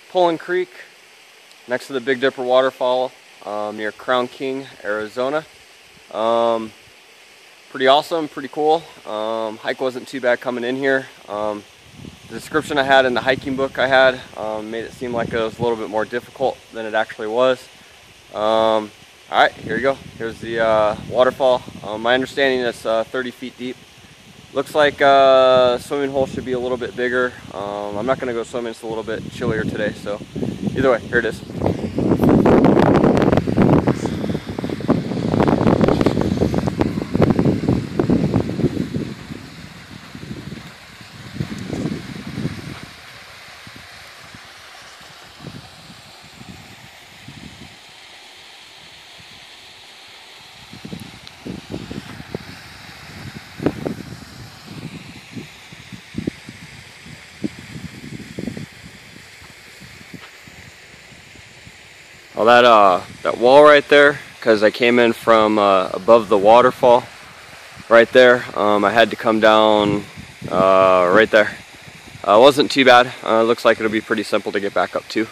Pullen Creek, next to the Big Dipper Waterfall, near Crown King, Arizona. Pretty awesome, pretty cool. Hike wasn't too bad coming in here. The description I had in the hiking book I had made it seem like it was a little bit more difficult than it actually was. Alright, here you go. Here's the waterfall. My understanding is 30 feet deep. Looks like swimming hole should be a little bit bigger. I'm not going to go swimming, it's a little bit chillier today, so either way, here it is. Well, that wall right there, because I came in from above the waterfall right there, I had to come down right there. It wasn't too bad. Looks like it'll be pretty simple to get back up to.